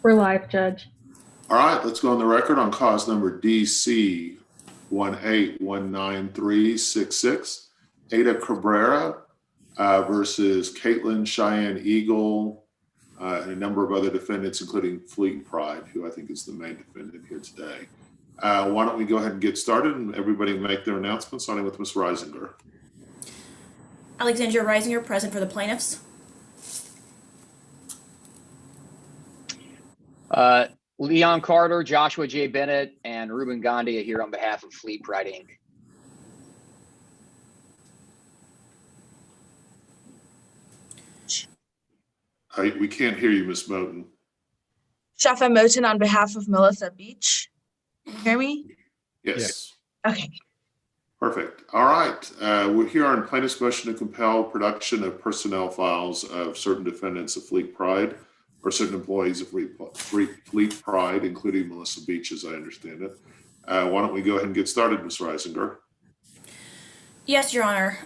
We're live, Judge. All right, let's go on the record on cause number DC 1819366, Ada Cabrera versus Caitlin Cheyenne Eagle and a number of other defendants, including Fleet Pride, who I think is the main defendant here today. Why don't we go ahead and get started and everybody make their announcements, starting with Ms. Reisinger. Alexandria Reisinger, present for the plaintiffs. Leon Carter, Joshua J. Bennett, and Ruben Gandhi are here on behalf of Fleet Pride, Inc. We can't hear you, Ms. Moten. Shafa Moten on behalf of Melissa Beach. Can you hear me? Yes. Okay. Perfect. All right. We're here on plaintiff's motion to compel production of personnel files of certain defendants of Fleet Pride or certain employees of Fleet Pride, including Melissa Beach, as I understand it. Why don't we go ahead and get started, Ms. Reisinger? Yes, Your Honor.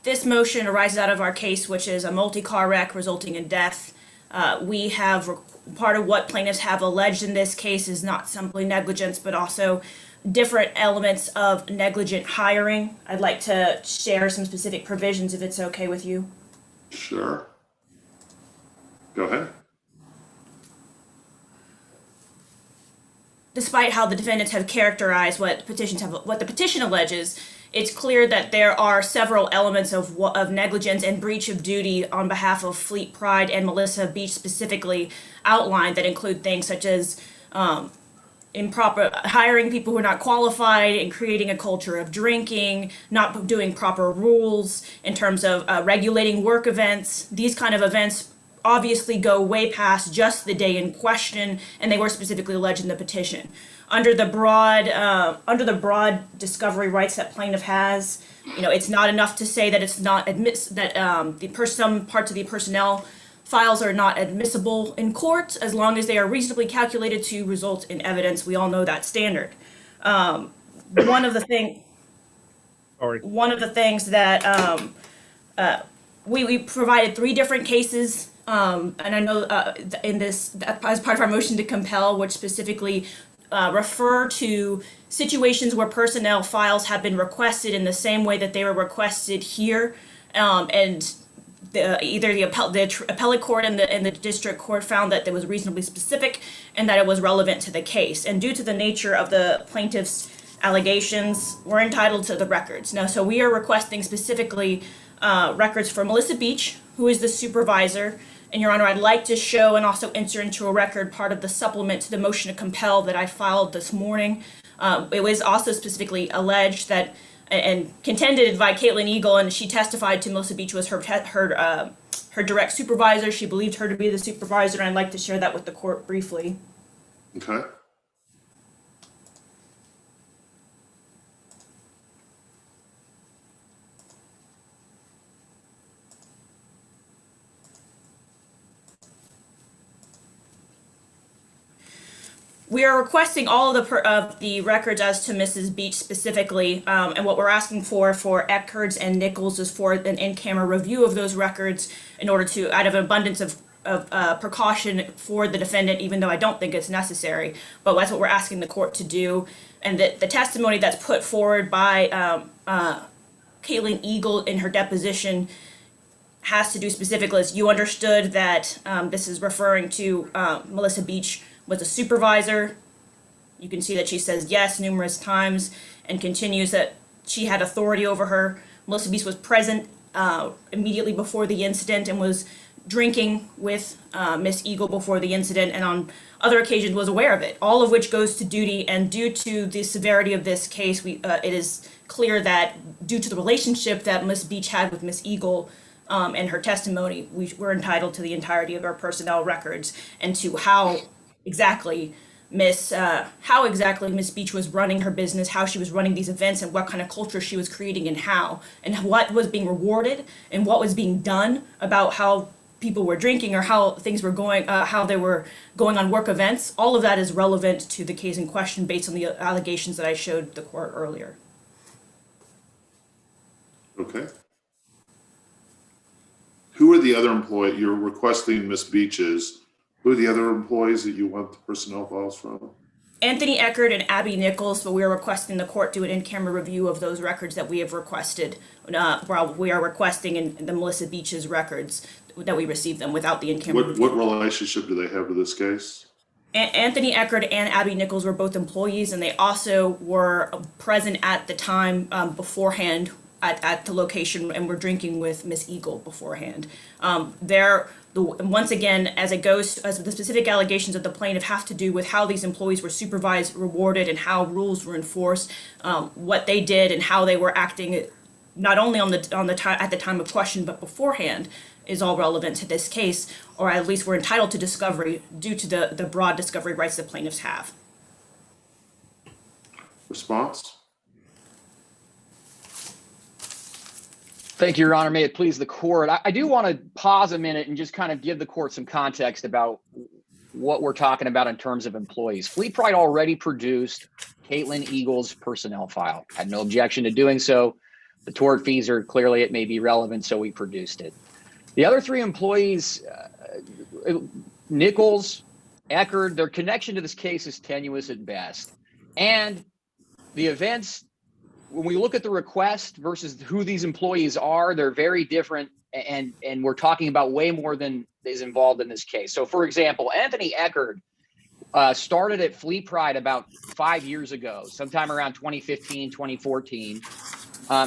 This motion arises out of our case, which is a multi-car wreck resulting in death. We have part of what plaintiffs have alleged in this case is not simply negligence, but also different elements of negligent hiring. I'd like to share some specific provisions if it's okay with you. Sure. Go ahead. Despite how the defendants have characterized what the petition alleges, it's clear that there are several elements of negligence and breach of duty on behalf of Fleet Pride and Melissa Beach specifically outlined that include things such as improper hiring people who are not qualified and creating a culture of drinking, not doing proper rules in terms of regulating work events. These kind of events obviously go way past just the day in question, and they were specifically alleged in the petition. Under the broad discovery rights that plaintiff has, it's not enough to say that it's not some parts of the personnel files are not admissible in court as long as they are reasonably calculated to result in evidence. We all know that standard. One of the things that we provided 3 different cases. And I know in this, as part of our motion to compel, which specifically refer to situations where personnel files have been requested in the same way that they were requested here, and either the appellate court and the district court found that it was reasonably specific and that it was relevant to the case. And due to the nature of the plaintiff's allegations, we're entitled to the records. Now, so we are requesting specifically records for Melissa Beach, who is the supervisor. And Your Honor, I'd like to show and also enter into a record part of the supplement to the motion to compel that I filed this morning. It was also specifically alleged that and contended by Caitlin Eagle, and she testified to Melissa Beach was her direct supervisor. She believed her to be the supervisor, and I'd like to share that with the court briefly. Okay. We are requesting all of the records as to Mrs. Beach specifically, and what we're asking for Eckhards and Nichols is for an in-camera review of those records in order to, out of an abundance of precaution for the defendant, even though I don't think it's necessary. But that's what we're asking the court to do. And the testimony that's put forward by Caitlin Eagle in her deposition has to do specifically as you understood that this is referring to Melissa Beach was a supervisor. You can see that she says yes numerous times and continues that she had authority over her. Melissa Beach was present immediately before the incident and was drinking with Miss Eagle before the incident, and on other occasions was aware of it, all of which goes to duty. And due to the severity of this case, it is clear that due to the relationship that Miss Beach had with Miss Eagle and her testimony, we're entitled to the entirety of our personnel records and to how exactly Miss Beach was running her business, how she was running these events, and what kind of culture she was creating, and how, and what was being rewarded, and what was being done about how people were drinking or how things were going, how they were going on work events. All of that is relevant to the case in question based on the allegations that I showed the court earlier. Okay. Who are the other employees? You're requesting Miss Beach's. Who are the other employees that you want the personnel files from? Anthony Eckert and Abby Nichols, but we are requesting the court do an in-camera review of those records that we have requested. While we are requesting in the Melissa Beach's records that we receive them without the in-camera review. What relationship do they have with this case? Anthony Eckert and Abby Nichols were both employees, and they also were present at the time beforehand at the location, and were drinking with Miss Eagle beforehand. Once again, as the specific allegations of the plaintiff have to do with how these employees were supervised, rewarded, and how rules were enforced, what they did and how they were acting, not only at the time of question, but beforehand, is all relevant to this case, or at least we're entitled to discovery due to the broad discovery rights the plaintiffs have. Response? Thank you, Your Honor. May it please the court. I do want to pause a minute and just kind of give the court some context about what we're talking about in terms of employees. Fleet Pride already produced Caitlin Eagle's personnel file. Had no objection to doing so. The tortfeasor, clearly it may be relevant, so we produced it. The other three employees, Nichols, Eckert, their connection to this case is tenuous at best. And the events, when we look at the request versus who these employees are, they're very different, and we're talking about way more than is involved in this case. So, for example, Anthony Eckert started at Fleet Pride about 5 years ago, sometime around 2015, 2014.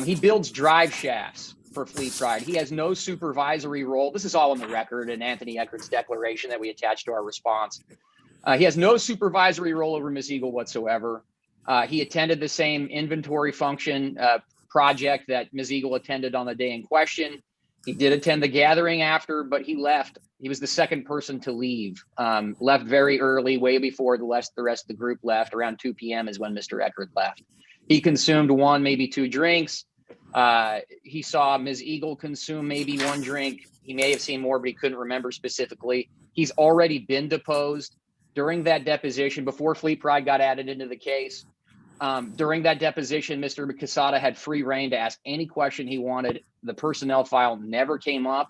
He builds drive shafts for Fleet Pride. He has no supervisory role. This is all in the record in Anthony Eckert's declaration that we attached to our response. He has no supervisory role over Ms. Eagle whatsoever. He attended the same inventory function project that Ms. Eagle attended on the day in question. He did attend the gathering after, but he left. He was the second person to leave, left very early, way before the rest of the group left. Around 2 p.m. is when Mr. Eckert left. He consumed 1, maybe 2 drinks. He saw Ms. Eagle consume maybe 1 drink. He may have seen more, but he couldn't remember specifically. He's already been deposed during that deposition before Fleet Pride got added into the case. During that deposition, Mr. Casada had free reign to ask any question he wanted. The personnel file never came up.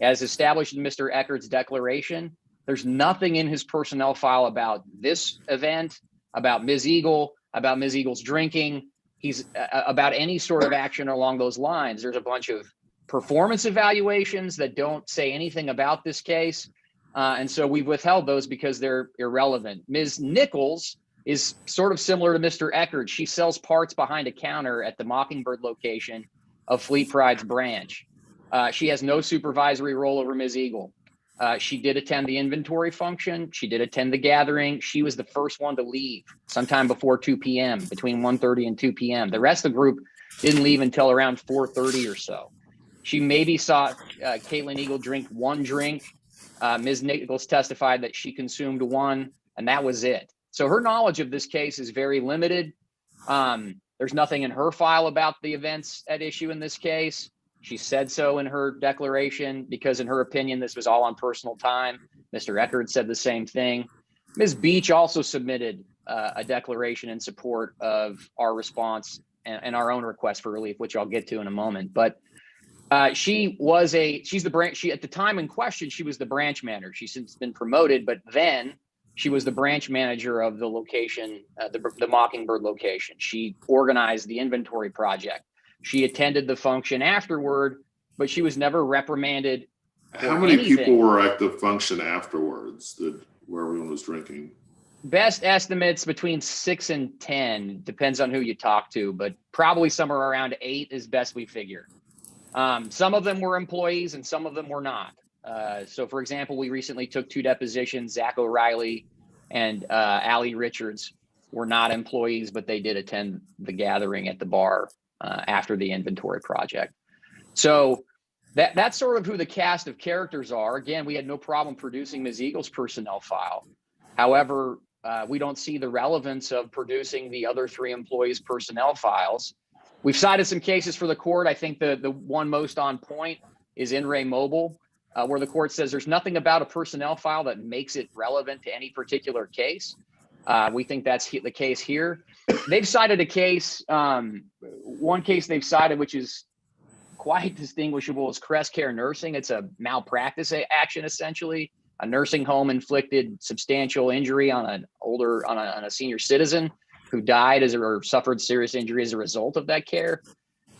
As established in Mr. Eckert's declaration, there's nothing in his personnel file about this event, about Ms. Eagle, about Ms. Eagle's drinking. He's about any sort of action along those lines. There's a bunch of performance evaluations that don't say anything about this case. And so we've withheld those because they're irrelevant. Ms. Nichols is sort of similar to Mr. Eckert. She sells parts behind a counter at the Mockingbird location of Fleet Pride's branch. She has no supervisory role over Ms. Eagle. She did attend the inventory function. She did attend the gathering. She was the first one to leave sometime before 2 p.m., between 1:30 and 2 p.m. The rest of the group didn't leave until around 4:30 or so. She maybe saw Caitlin Eagle drink 1 drink. Ms. Nichols testified that she consumed 1, and that was it. So her knowledge of this case is very limited. There's nothing in her file about the events at issue in this case. She said so in her declaration because, in her opinion, this was all on personal time. Mr. Eckert said the same thing. Ms. Beach also submitted a declaration in support of our response and our own request for relief, which I'll get to in a moment. But she's the branch. At the time in question, she was the branch manager. She's since been promoted, but then she was the branch manager of the location, the Mockingbird location. She organized the inventory project. She attended the function afterward, but she was never reprimanded. How many people were at the function afterwards where everyone was drinking? Best estimates between 6 and 10, depends on who you talk to, but probably somewhere around 8 is best we figure. Some of them were employees and some of them were not. So, for example, we recently took 2 depositions. Zach O'Reilly and Allie Richards were not employees, but they did attend the gathering at the bar after the inventory project. So that's sort of who the cast of characters are. Again, we had no problem producing Ms. Eagle's personnel file. However, we don't see the relevance of producing the other 3 employees' personnel files. We've cited some cases for the court. I think the one most on point is In Re Mobile, where the court says there's nothing about a personnel file that makes it relevant to any particular case. We think that's the case here. They've cited a case, one case they've cited, which is quite distinguishable, is Crest Care Nursing. It's a malpractice action, essentially. a nursing home inflicted substantial injury on a senior citizen who died or suffered serious injury as a result of that care.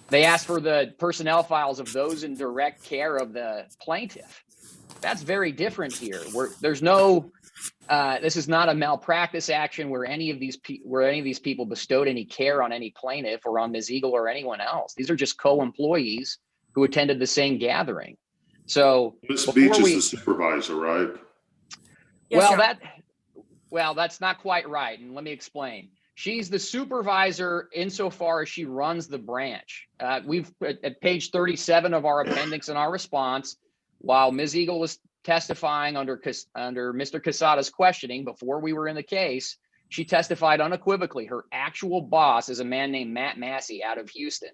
They asked for the personnel files of those in direct care of the plaintiff. That's very different here. There's no, this is not a malpractice action where any of these people bestowed any care on any plaintiff or on Ms. Eagle or anyone else. These are just co-employees who attended the same gathering. So Ms. Beach is the supervisor, right? Yes, well, that's not quite right. And let me explain. She's the supervisor insofar as she runs the branch. We've at page 37 of our appendix in our response, while Ms. Eagle was testifying under Mr. Casada's questioning before we were in the case, she testified unequivocally. Her actual boss is a man named Matt Massey out of Houston.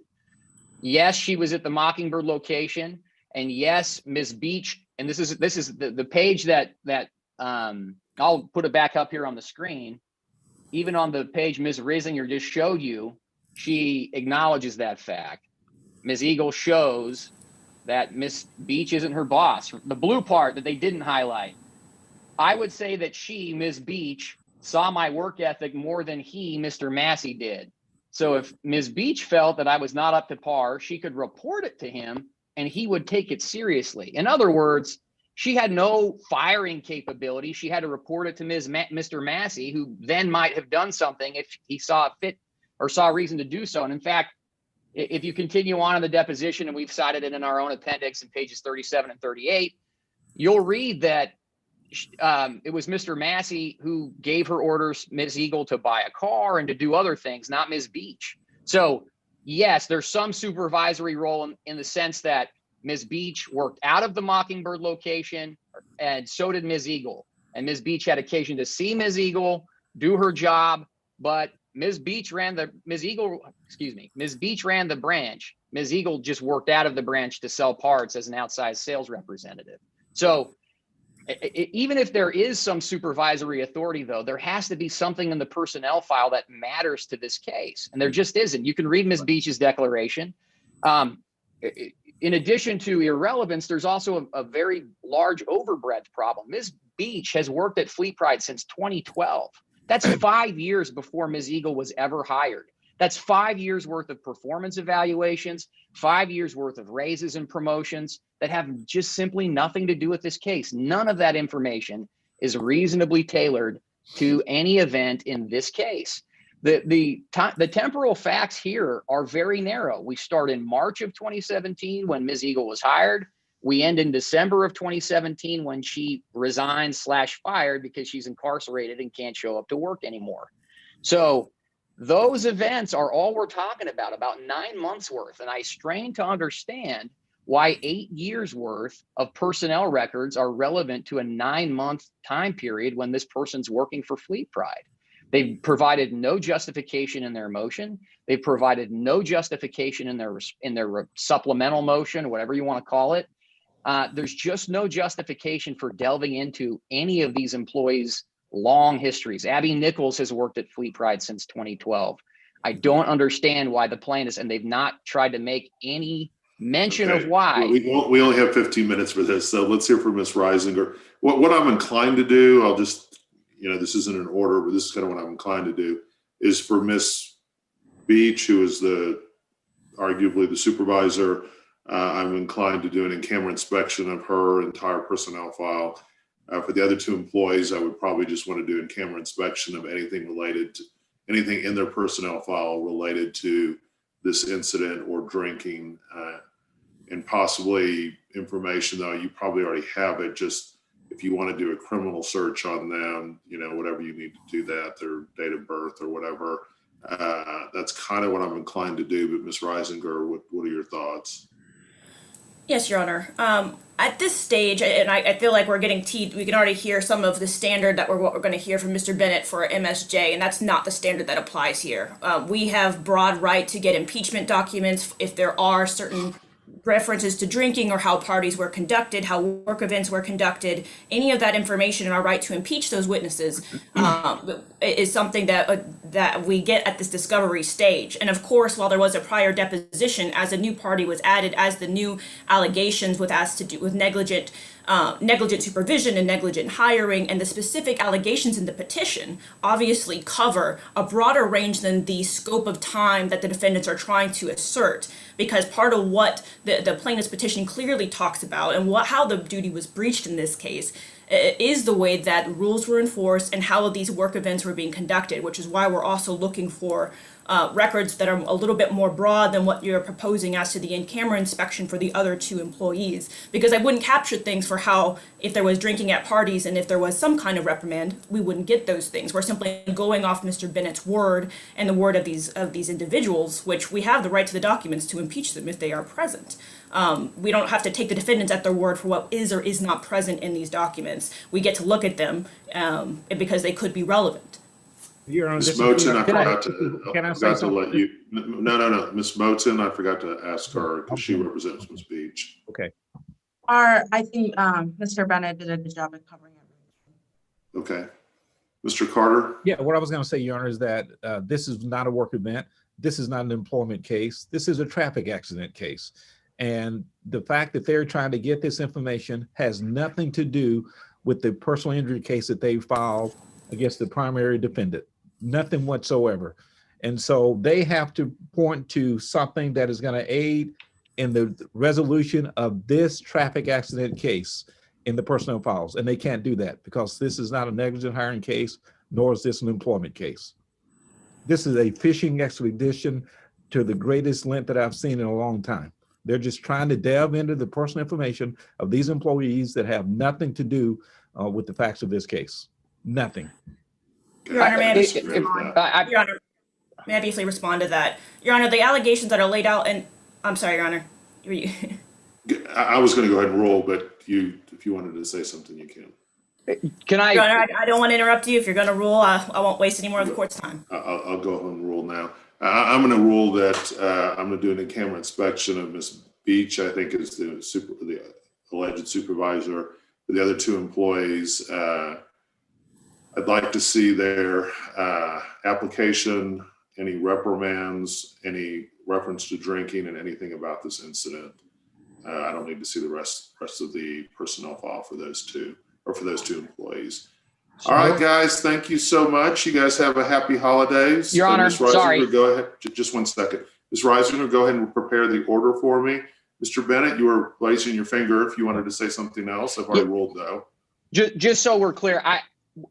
Yes, she was at the Mockingbird location, and yes, Ms. Beach. And this is the page that I'll put it back up here on the screen. Even on the page Ms. Risinger just showed you, she acknowledges that fact. Ms. Eagle shows that Ms. Beach isn't her boss. The blue part that they didn't highlight. I would say that she, Ms. Beach, saw my work ethic more than he, Mr. Massey, did. So if Ms. Beach felt that I was not up to par, she could report it to him and he would take it seriously. In other words, she had no firing capability. She had to report it to Mr. Massey, who then might have done something if he saw fit or saw reason to do so. And in fact, if you continue on in the deposition, and we've cited it in our own appendix in pages 37 and 38, you'll read that it was Mr. Massey who gave her orders, Ms. Eagle, to buy a car and to do other things, not Ms. Beach. So yes, there's some supervisory role in the sense that Ms. Beach worked out of the Mockingbird location, and so did Ms. Eagle. And Ms. Beach had occasion to see Ms. Eagle do her job, but Ms. Beach ran the branch. Ms. Eagle just worked out of the branch to sell parts as an outside sales representative. So even if there is some supervisory authority, though, there has to be something in the personnel file that matters to this case. And there just isn't. You can read Ms. Beach's declaration. In addition to irrelevance, there's also a very large overbreadth problem. Ms. Beach has worked at Fleet Pride since 2012. That's 5 years before Ms. Eagle was ever hired. That's 5 years worth of performance evaluations, 5 years worth of raises and promotions that have just simply nothing to do with this case. None of that information is reasonably tailored to any event in this case. The temporal facts here are very narrow. We start in March of 2017 when Ms. Eagle was hired. We end in December of 2017 when she resigned / fired because she's incarcerated and can't show up to work anymore. So those events are all we're talking about 9 months worth. And I strain to understand why 8 years worth of personnel records are relevant to a 9-month time period when this person's working for Fleet Pride. They've provided no justification in their motion. They've provided no justification in their supplemental motion, whatever you want to call it. There's just no justification for delving into any of these employees' long histories. Abby Nichols has worked at Fleet Pride since 2012. I don't understand why the plaintiffs, and they've not tried to make any mention of why. Well, we only have 15 minutes for this, so let's hear from Ms. Risinger. What I'm inclined to do, I'll just, this isn't an order, but this is kind of what I'm inclined to do, is for Ms. Beach, who is arguably the supervisor, I'm inclined to do an in-camera inspection of her entire personnel file. For the other two employees, I would probably just want to do in-camera inspection of anything in their personnel file related to this incident or drinking, and possibly information, though you probably already have it, just if you want to do a criminal search on them, whatever you need to do that, their date of birth or whatever. That's kind of what I'm inclined to do. But Ms. Risinger, what are your thoughts? Yes, Your Honor. At this stage, and I feel like we're getting we can already hear some of the standard that what we're going to hear from Mr. Bennett for MSJ, and that's not the standard that applies here. We have broad right to get impeachment documents if there are certain references to drinking or how parties were conducted, how work events were conducted. Any of that information and our right to impeach those witnesses is something that that we get at this discovery stage. And of course, while there was a prior deposition, as a new party was added, as the new allegations with has to do with negligent supervision and negligent hiring, and the specific allegations in the petition obviously cover a broader range than the scope of time that the defendants are trying to assert. Because part of what the plaintiff's petition clearly talks about and how the duty was breached in this case is the way that rules were enforced and how these work events were being conducted, which is why we're also looking for records that are a little bit more broad than what you're proposing as to the in-camera inspection for the other two employees. Because I wouldn't capture things for how, if there was drinking at parties and if there was some kind of reprimand, we wouldn't get those things. We're simply going off Mr. Bennett's word and the word of these individuals, which we have the right to the documents to impeach them if they are present. We don't have to take the defendants at their word for what is or is not present in these documents. We get to look at them because they could be relevant. Your Honor, Ms. Moten, I forgot to something? let you, no. Ms. Moten, I forgot to ask her because she represents Ms. Beach. Okay. I think Mr. Bennett did a good job at covering everything. Okay. Mr. Carter? Yeah, what I was going to say, Your Honor, is that this is not a work event. This is not an employment case. This is a traffic accident case. And the fact that they're trying to get this information has nothing to do with the personal injury case that they filed against the primary defendant. Nothing whatsoever. And so they have to point to something that is going to aid in the resolution of this traffic accident case in the personnel files. And they can't do that because this is not a negligent hiring case, nor is this an employment case. This is a fishing expedition to the greatest length that I've seen in a long time. They're just trying to delve into the personal information of these employees that have nothing to do with the facts of this case. Nothing. Your Honor, may Your Honor, may I briefly respond to that? Your Honor, the allegations that are laid out, and I'm sorry, Your Honor. I was going to go ahead and roll, but if you wanted to say something, you can. Can I? Your Honor, I don't want to interrupt you. If you're going to rule, I won't waste any more of the court's time. I'll go ahead and rule now. I'm going to rule that I'm going to do an in-camera inspection of Ms. Beach, I think is the alleged supervisor. The other two employees, I'd like to see their application, any reprimands, any reference to drinking, and anything about this incident. I don't need to see the rest of the personnel file for those two employees. All right, guys, thank you so much. You guys have a happy holidays. Your Honor, Ms. Reisinger, sorry. Go ahead. Just one second. Ms. Reisinger, go ahead and prepare the order for me. Mr. Bennett, you were raising your finger if you wanted to say something else. I've already ruled though. Just so we're clear,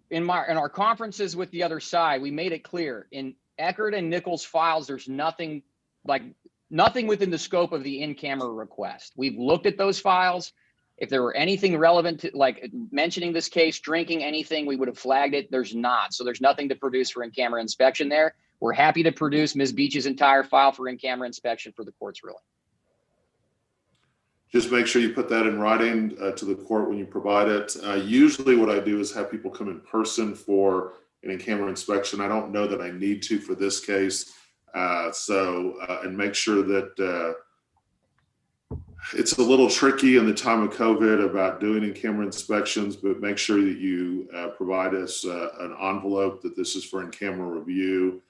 in our conferences with the other side, we made it clear in Eckert and Nichols files, there's nothing within the scope of the in-camera request. We've looked at those files. If there were anything relevant to like mentioning this case, drinking, anything, we would have flagged it. There's not. So there's nothing to produce for in-camera inspection there. We're happy to produce Ms. Beach's entire file for in-camera inspection for the court's ruling. Just make sure you put that in writing to the court when you provide it. Usually what I do is have people come in person for an in-camera inspection. I don't know that I need to for this case. And make sure that it's a little tricky in the time of COVID about doing in-camera inspections, but make sure that you provide us an envelope that this is for in-camera review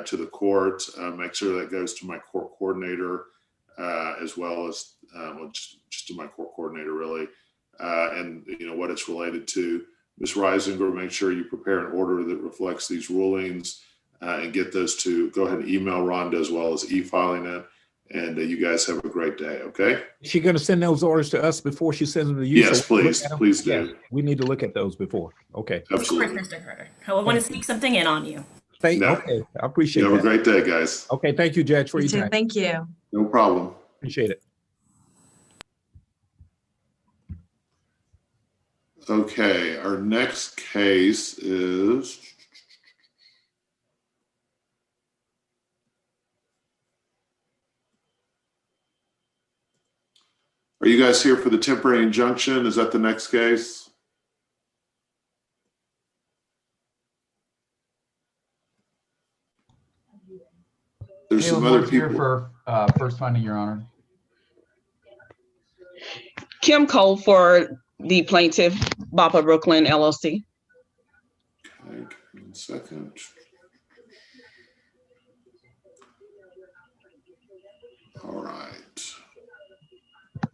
to the court. Make sure that goes to my court coordinator as well as just to my court coordinator really, and what it's related to. Ms. Reisinger, make sure you prepare an order that reflects these rulings and get those to, go ahead and email Rhonda as well as e-filing it. And you guys have a great day, okay? Is she going to send those orders to us before she sends them to you? Yes, please do. Yes, we need to look at those before. Okay. Absolutely. Of course, Mr. Carter. I want to sneak something in on you. Okay, I appreciate Have that. a great day, guys. Okay, thank you, Judge, for You your too. time. Thank you. No problem. Appreciate it. Okay, our next case is Are you guys here for the temporary injunction? Is that the next case? There's some other Here people. for first finding, Your Honor. Kim Cole for the plaintiff, Bapa Brooklyn LLC. Okay, 1 second. All right. Go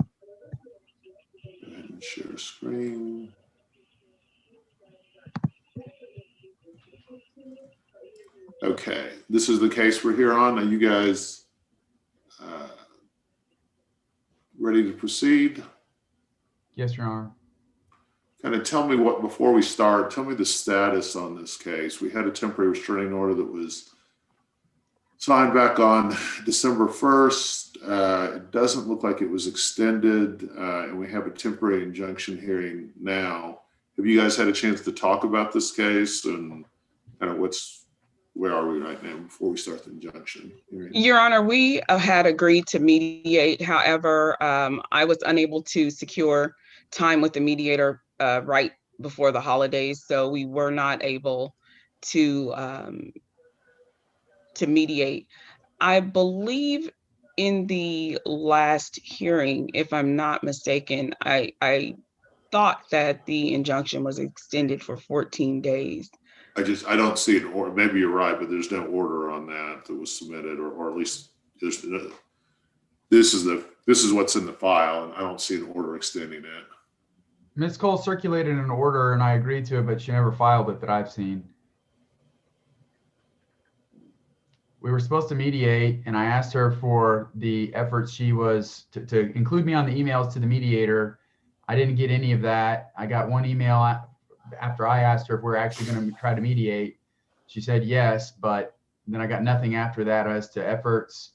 ahead and share screen. Okay, this is the case we're here on. Are you guys ready to proceed? Yes, Your Honor. Kind of tell me what, before we start, tell me the status on this case. We had a temporary restraining order that was signed back on December 1st. It doesn't look like it was extended, and we have a temporary injunction hearing now. Have you guys had a chance to talk about this case and kind of where are we right now before we start the injunction hearing? Your Honor, we had agreed to mediate. However, I was unable to secure time with the mediator right before the holidays, so we were not able to mediate. I believe in the last hearing, if I'm not mistaken, I thought that the injunction was extended for 14 days. I don't see an order. Maybe you're right, but there's no order on that was submitted, or at least there's this is what's in the file, and I don't see an order extending it. Ms. Cole circulated an order and I agreed to it, but she never filed it that I've seen. We were supposed to mediate and I asked her for the efforts she was to include me on the emails to the mediator. I didn't get any of that. I got one email after I asked her if we're actually going to try to mediate. She said yes, but then I got nothing after that as to efforts,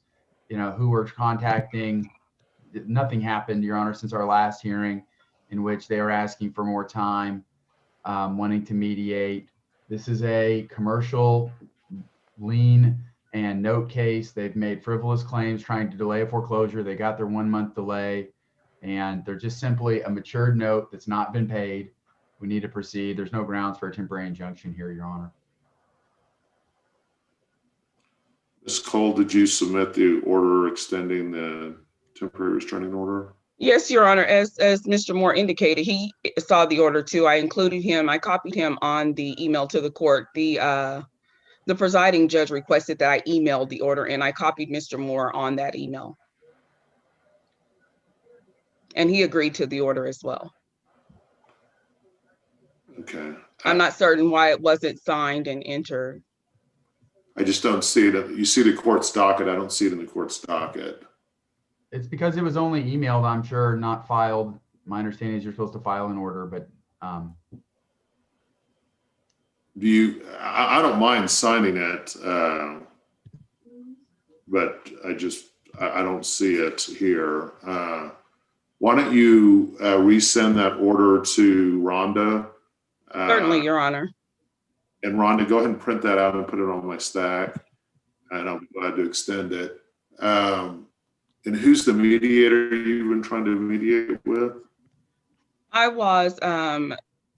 who we're contacting. Nothing happened, Your Honor, since our last hearing in which they were asking for more time, wanting to mediate. This is a commercial lien and note case. They've made frivolous claims trying to delay a foreclosure. They got their 1 month delay and they're just simply a matured note that's not been paid. We need to proceed. There's no grounds for a temporary injunction here, Your Honor. Ms. Cole, did you submit the order extending the temporary restraining order? Yes, Your Honor. As Mr. Moore indicated, he saw the order too. I included him. I copied him on the email to the court. The presiding judge requested that I emailed the order, and I copied Mr. Moore on that email. And he agreed to the order as well. Okay. I'm not certain why it wasn't signed and entered. I just don't see it. You see the court's docket. I don't see it in the court's docket. It's because it was only emailed, I'm sure, not filed. My understanding is you're supposed to file an order, but I don't mind signing it, but I don't see it here. Why don't you resend that order to Rhonda? Certainly, Your Honor. And Rhonda, go ahead and print that out and put it on my stack, and I'll be glad to extend it. And who's the mediator you've been trying to mediate with? I was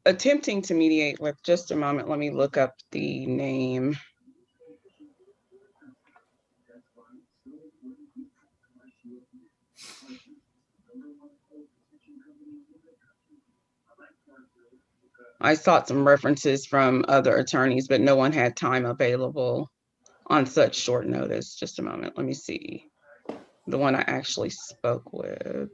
attempting to mediate with, just a moment, let me look up the name. I sought some references from other attorneys, but no one had time available on such short notice. Just a moment, let me see. The one I actually spoke with.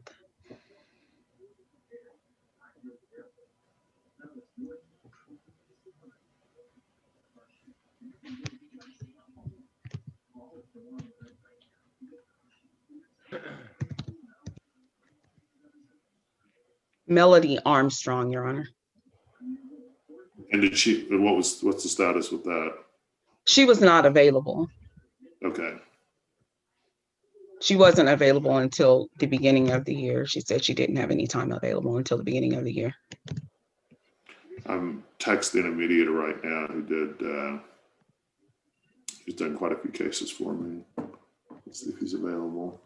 Melody Armstrong, Your Honor. And what's the status with that? She was not available. Okay. She wasn't available until the beginning of the year. She said she didn't have any time available until the beginning of the year. I'm texting a mediator right now who he's done quite a few cases for me. Let's see if he's available.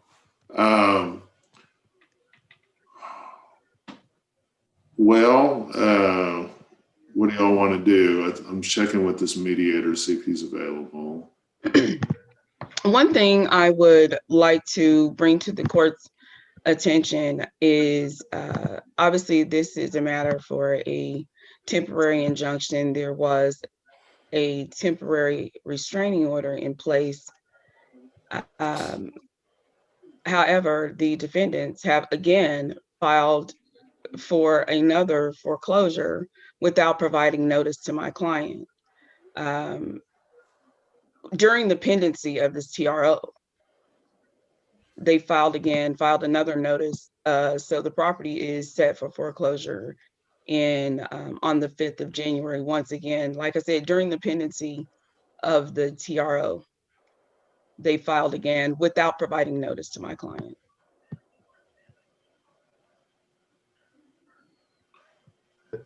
What do y'all want to do? I'm checking with this mediator to see if he's available. One thing I would like to bring to the court's attention is obviously this is a matter for a temporary injunction. There was a temporary restraining order in place However, the defendants have again filed for another foreclosure without providing notice to my client. During the pendency of this TRO, they filed another notice. So the property is set for foreclosure on the 5th of January. Once again, like I said, during the pendency of the TRO, they filed again without providing notice to my client.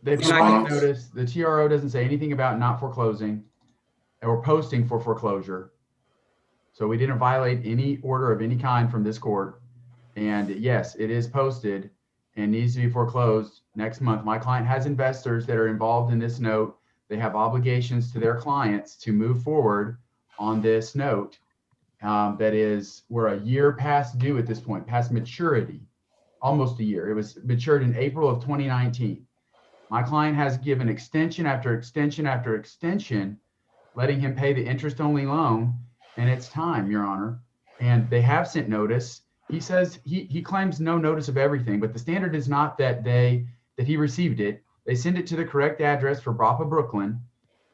They And I provided can- notice. The TRO doesn't say anything about not foreclosing or posting for foreclosure. So we didn't violate any order of any kind from this court. And yes, it is posted and needs to be foreclosed next month. My client has investors that are involved in this note. They have obligations to their clients to move forward on this note. That is, we're a year past due at this point, past maturity, almost a year. It was matured in April of 2019. My client has given extension after extension after extension, letting him pay the interest-only loan, and it's time, Your Honor. And they have sent notice. He says he claims no notice of everything, but the standard is not that he received it. They send it to the correct address for BRAPA Brooklyn,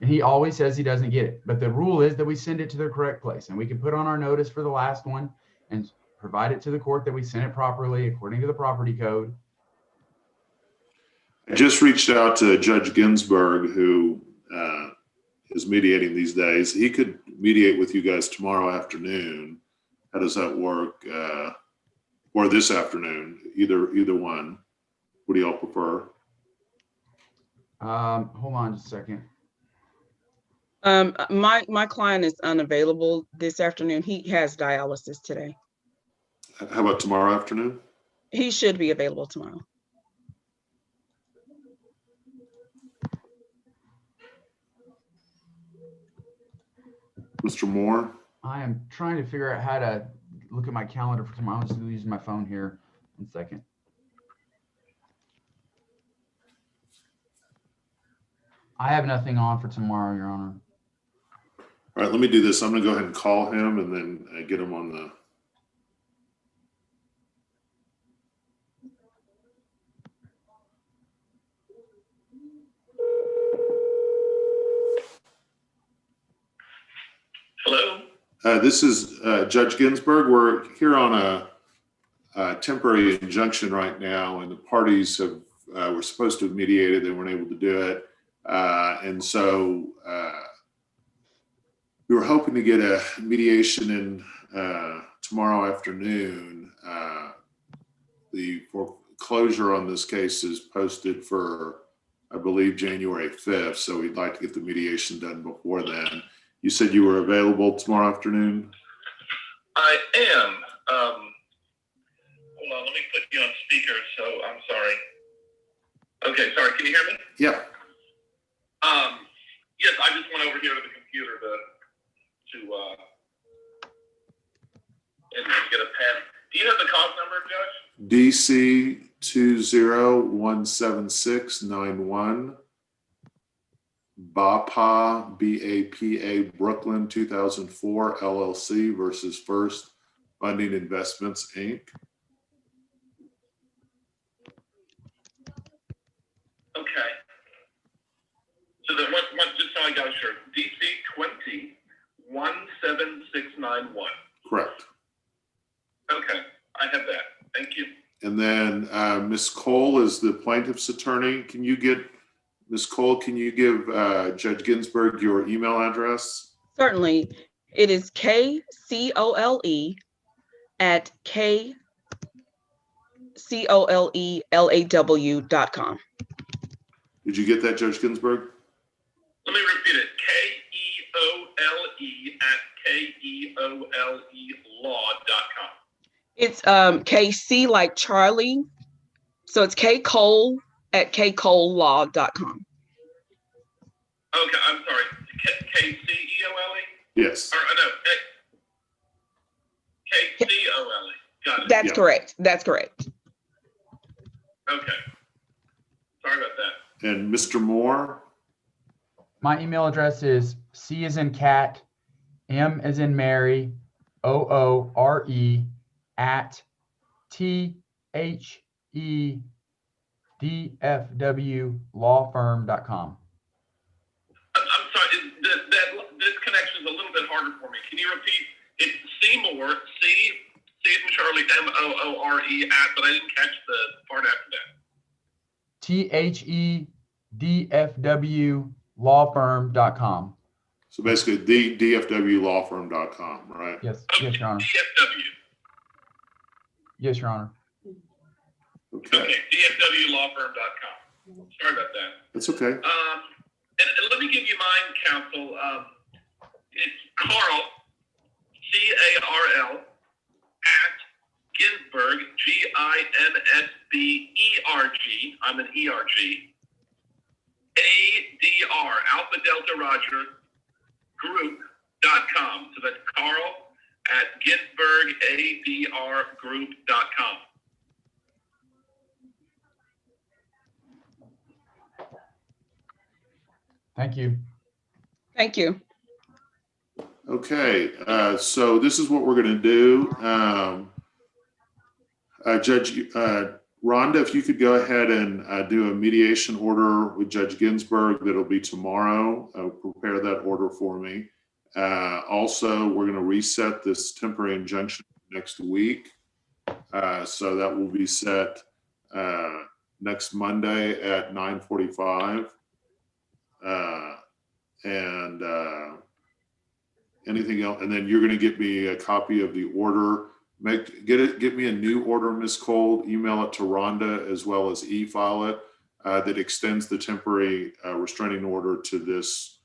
and he always says he doesn't get it. But the rule is that we send it to the correct place, and we can put on our notice for the last one and provide it to the court that we sent it properly according to the property code. I just reached out to Judge Ginsburg, who is mediating these days. He could mediate with you guys tomorrow afternoon. How does that work? Or this afternoon, either one. What do y'all prefer? Hold on just a second. My client is unavailable this afternoon. He has dialysis today. How about tomorrow afternoon? He should be available tomorrow. Mr. Moore? I am trying to figure out how to look at my calendar for tomorrow. I'm just using my phone here. 1 second. I have nothing on for tomorrow, Your Honor. All right, let me do this. I'm going to go ahead and call him and then get him on the. Hello. This is Judge Ginsburg. We're here on a temporary injunction right now, and the parties were supposed to have mediated. They weren't able to do it. And so we were hoping to get a mediation in tomorrow afternoon. The foreclosure on this case is posted for, I believe, January 5th. So we'd like to get the mediation done before then. You said you were available tomorrow afternoon? I am. Hold on, let me put you on speaker, so I'm sorry. Okay, sorry, can you hear me? Yeah. Yes, I just went over here to the computer and get a pen. Do you have the cause number, Judge? DC 2017691. BAPA, BAPA Brooklyn 2004 LLC versus First Funding Investments, Inc. Okay. So then what just so I got it sure, DC 2017691. Correct. Okay, I have that. Thank you. And then Ms. Cole is the plaintiff's attorney. Can you get, Ms. Cole, can you give Judge Ginsburg your email address? Certainly. It is KCOLE at KCOLELAW.com. Did you get that, Judge Ginsburg? Let me repeat it. KEOLE at KEOLElaw.com. It's KC like Charlie. So it's KCole at KColeLaw.com. Okay, I'm sorry. KCEOLE? Yes. Or no, KCOLE. Got it. That's Yeah. correct. That's correct. Okay. Sorry about that. And Mr. Moore? My email address is C as in cat, M as in Mary, OORE at thedfwlawfirm.com. I'm sorry, this connection is a little bit harder for me. Can you repeat? It's Seymour, C as in Charlie, M-O-O-R-E at, but I didn't catch the part after that. thedfwlawfirm.com. So basically, the dfwlawfirm.com, right? Yes, Okay, yes, Your Honor. DFW. Yes, Your Honor. Okay, Okay, dfwlawfirm.com. Sorry about that. that's okay. And let me give you mine, counsel. It's Carl, C-A-R-L, at Ginsberg, G-I-N-S-B-E-R-G, I'm an E-R-G, A-D-R, Alpha Delta Roger, group.com. So that's Carl at Ginsberg, A-D-R, group.com. Thank you. Thank you. Okay, so this is what we're going to do. Judge Rhonda, if you could go ahead and do a mediation order with Judge Ginsburg, that'll be tomorrow. Prepare that order for me. Also, we're going to reset this temporary injunction next week. So that will be set next Monday at 9:45. And anything else? And then you're going to get me a copy of the order. Get me a new order, Ms. Cole. Email it to Rhonda as well as e-file it. That extends the temporary restraining order to this.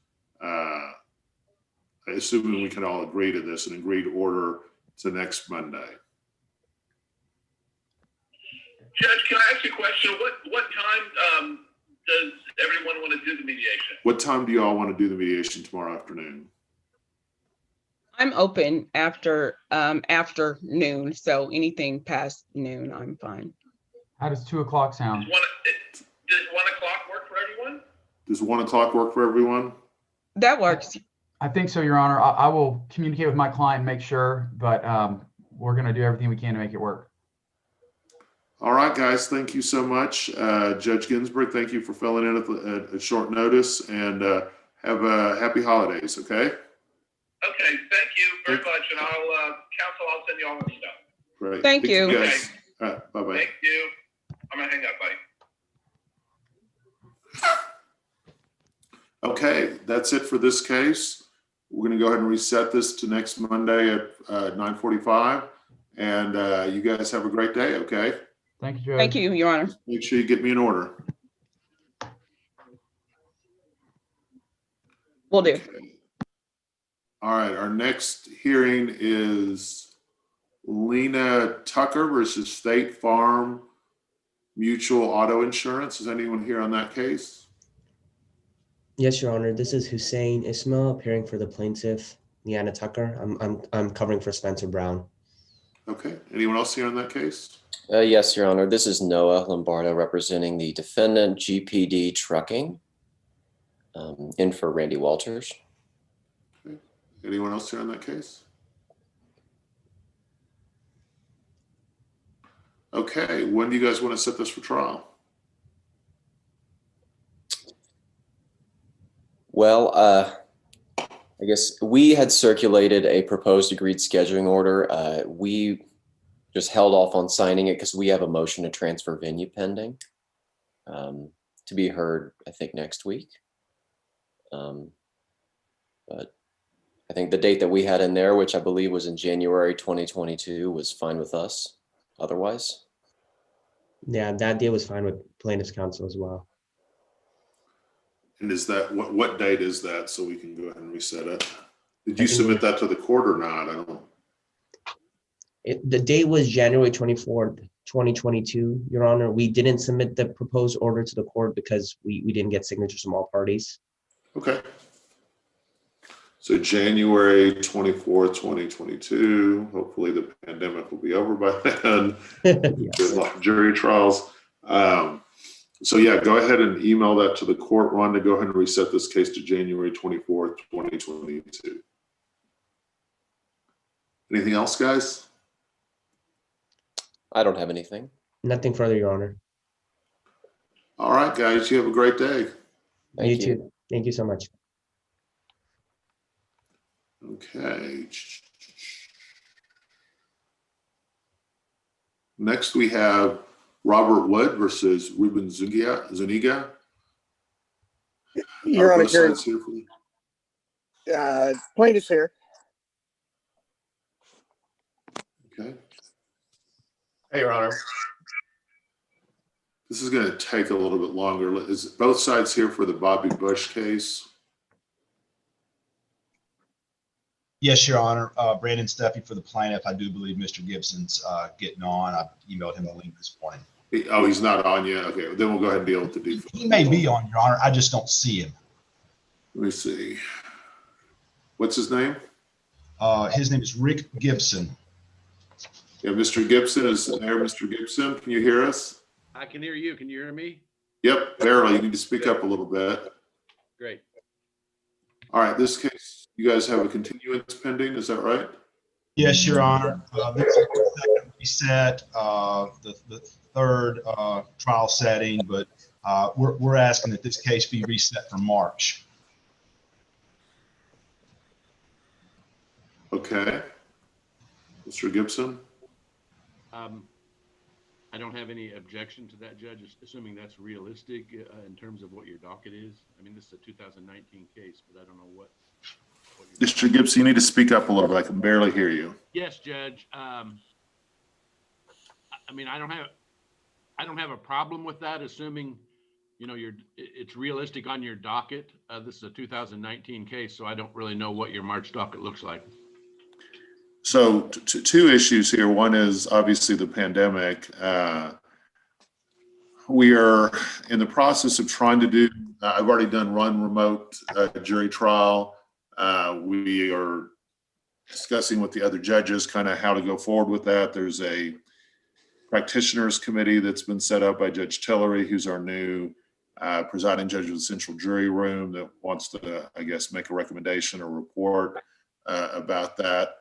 Assuming we can all agree to this, an agreed order to next Monday. Judge, can I ask you a question? What time does everyone want to do the mediation? What time do you all want to do the mediation tomorrow afternoon? I'm open after noon, so anything past noon, I'm fine. How does 2 o'clock sound? Does 1 o'clock work for everyone? Does 1 o'clock work for everyone? That works. I think so, Your Honor. I will communicate with my client and make sure, but we're going to do everything we can to make it work. All right, guys, thank you so much. Judge Ginsburg, thank you for filling in at short notice, and have a happy holidays, okay? Okay, thank you very much, and counsel, I'll send you all an email. Great. Thank you. Guys. All right, bye-bye. Thank you. I'm gonna hang up, buddy. Okay, that's it for this case. We're going to go ahead and reset this to next Monday at 9:45, and you guys have a great day, okay? Thank you, Judge. Thank you, Your Honor. Make sure you get me an order. Will do. Okay. All right, our next hearing is Lena Tucker versus State Farm Mutual Auto Insurance. Is anyone here on that case? Yes, Your Honor. This is Hussein Ismail appearing for the plaintiff, Leanna Tucker. I'm covering for Spencer Brown. Okay. Anyone else here on that case? Yes, Your Honor. This is Noah Lombardo representing the defendant, GPD Trucking, in for Randy Walters. Okay. Anyone else here on that case? Okay. When do you guys want to set this for trial? Well, I guess we had circulated a proposed agreed scheduling order. We just held off on signing it because we have a motion to transfer venue pending to be heard, I think, next week. But I think the date that we had in there, which I believe was in January 2022, was fine with us otherwise. Yeah, that deal was fine with plaintiff's counsel as well. And is that, what date is that, so we can go ahead and reset it? Did you submit that to the court or not? I don't know. The date was January 24th, 2022, Your Honor. We didn't submit the proposed order to the court because we didn't get signatures from all parties. Okay. So January 24th, 2022. Hopefully the pandemic will be over by then. Yes. There's a lot of jury trials. So yeah, go ahead and email that to the court, Rhonda. Go ahead and reset this case to January 24th, 2022. Anything else, guys? I don't have anything. Nothing further, Your Honor. All right, guys, you have a great day. Thank you. Too. Thank you so much. Okay. Next, we have Robert Wood versus Ruben Zuniga. Your Honor, Both sides here for you. plaintiff's here. Okay. Hey, Your Honor. This is going to take a little bit longer. Is both sides here for the Bobby Bush case? Yes, Your Honor. Brandon Steffi for the plaintiff. I do believe Mr. Gibson's getting on. I emailed him the link this morning. Oh, he's not on yet. Okay, then we'll go ahead and deal with the default. He may be on, Your Honor. I just don't see him. Let me see. What's his name? His name is Rick Gibson. Yeah, Mr. Gibson is there. Mr. Gibson, can you hear us? I can hear you. Can you hear me? Yep, barely. You need to speak up a little bit. Great. All right, this case, you guys have a continuance pending, is that right? Yes, Your Honor. This is the second reset, the third trial setting, but we're asking that this case be reset for March. Okay. Mr. Gibson? I don't have any objection to that, Judge, assuming that's realistic in terms of what your docket is. I mean, this is a 2019 case, but I don't know what Mr. Gibson, you need to speak up a little bit. I can barely hear you. Yes, Judge. I mean, I don't have a problem with that, assuming, you know, it's realistic on your docket. This is a 2019 case, so I don't really know what your March docket looks like. So two issues here. One is obviously the pandemic. We are in the process of trying to do, I've already done one remote jury trial. We are discussing with the other judges kind of how to go forward with that. There's a practitioners committee that's been set up by Judge Tillery, who's our new presiding judge of the central jury room, that wants to, I guess, make a recommendation or report about that.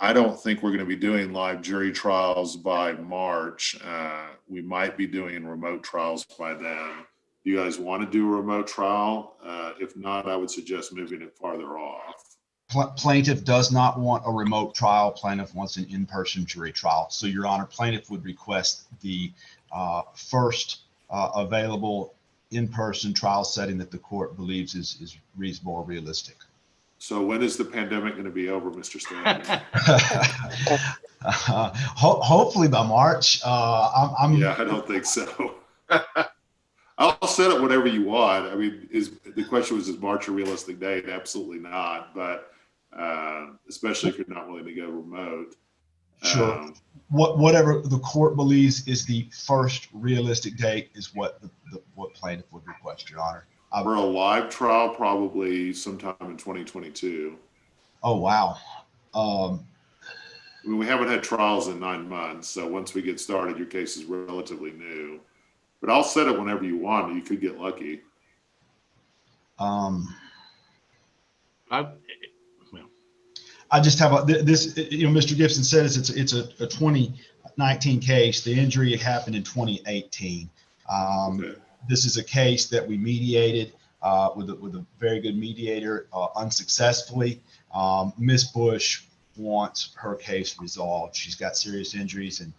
I don't think we're going to be doing live jury trials by March. We might be doing remote trials by then. You guys want to do a remote trial? If not, I would suggest moving it farther off. Plaintiff does not want a remote trial. Plaintiff wants an in-person jury trial. So, Your Honor, plaintiff would request the first available in-person trial setting that the court believes is reasonable or realistic. So when is the pandemic going to be over, Mr. Stanley? Hopefully by March. Yeah, I don't think so. I'll set it whatever you want. I mean, the question was, is March a realistic date? Absolutely not. But especially if you're not willing to go remote. Sure. Whatever the court believes is the first realistic date is what what plaintiff would request, Your Honor. For a live trial, probably sometime in 2022. Oh, wow. I mean, we haven't had trials in 9 months. So once we get started, your case is relatively new. But I'll set it whenever you want. You could get lucky. I just have this, you know, Mr. Gibson says it's a 2019 case. The injury happened in 2018. Okay. This is a case that we mediated with a very good mediator unsuccessfully. Ms. Bush wants her case resolved. She's got serious injuries and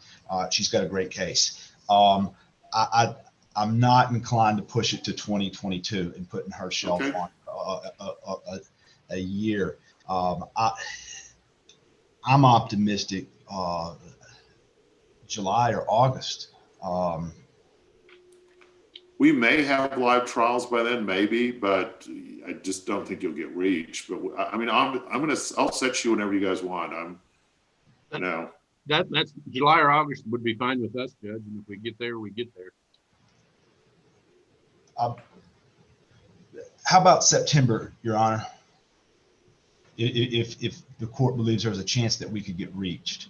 she's got a great case. I'm not inclined to push it to 2022 and putting her shelf on a year. I'm optimistic July or August. We may have live trials by then, maybe, but I just don't think you'll get reached. But I mean, I'll set you whenever you guys want. That's July or August would be fine with us, Judge. And if we get there, we get there. How about September, Your Honor? If the court believes there's a chance that we could get reached.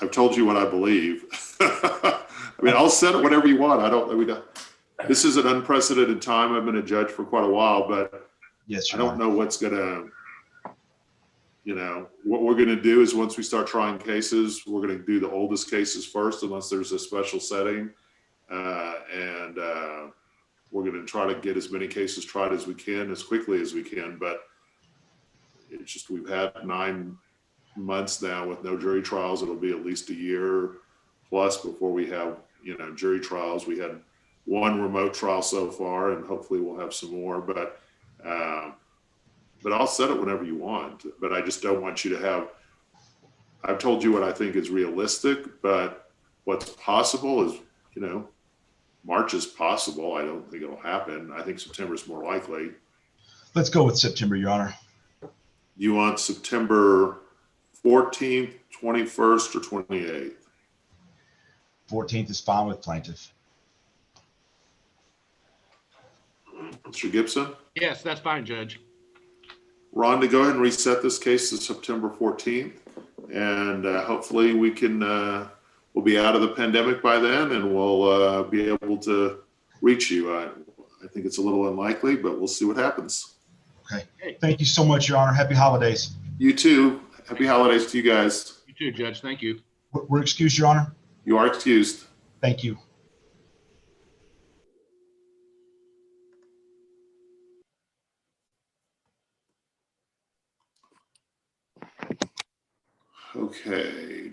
I've told you what I believe. I mean, I'll set it whatever you want. This is an unprecedented time. I've been a judge for quite a while, but yes, I don't know what's gonna. you know, what we're going to do is once we start trying cases, we're going to do the oldest cases first, unless there's a special setting. And we're going to try to get as many cases tried as we can, as quickly as we can. But it's just, we've had 9 months now with no jury trials. It'll be at least a year plus before we have, you know, jury trials. We had 1 remote trial so far, and hopefully we'll have some more. But I'll set it whenever you want. But I just don't want you to have, I've told you what I think is realistic, but what's possible is, you know, March is possible. I don't think it'll happen. I think September is more likely. Let's go with September, Your Honor. You want September 14th, 21st, or 28th? 14th is fine with plaintiff. Mr. Gibson? Yes, that's fine, Judge. Rhonda, go ahead and reset this case to September 14th. And hopefully we can, we'll be out of the pandemic by then, and we'll be able to reach you. I think it's a little unlikely, but we'll see what happens. Okay. Thank you so much, Your Honor. Happy holidays. You too. Happy holidays to you guys. You too, Judge. Thank you. We're excused, Your Honor. You are excused. Thank you. Okay.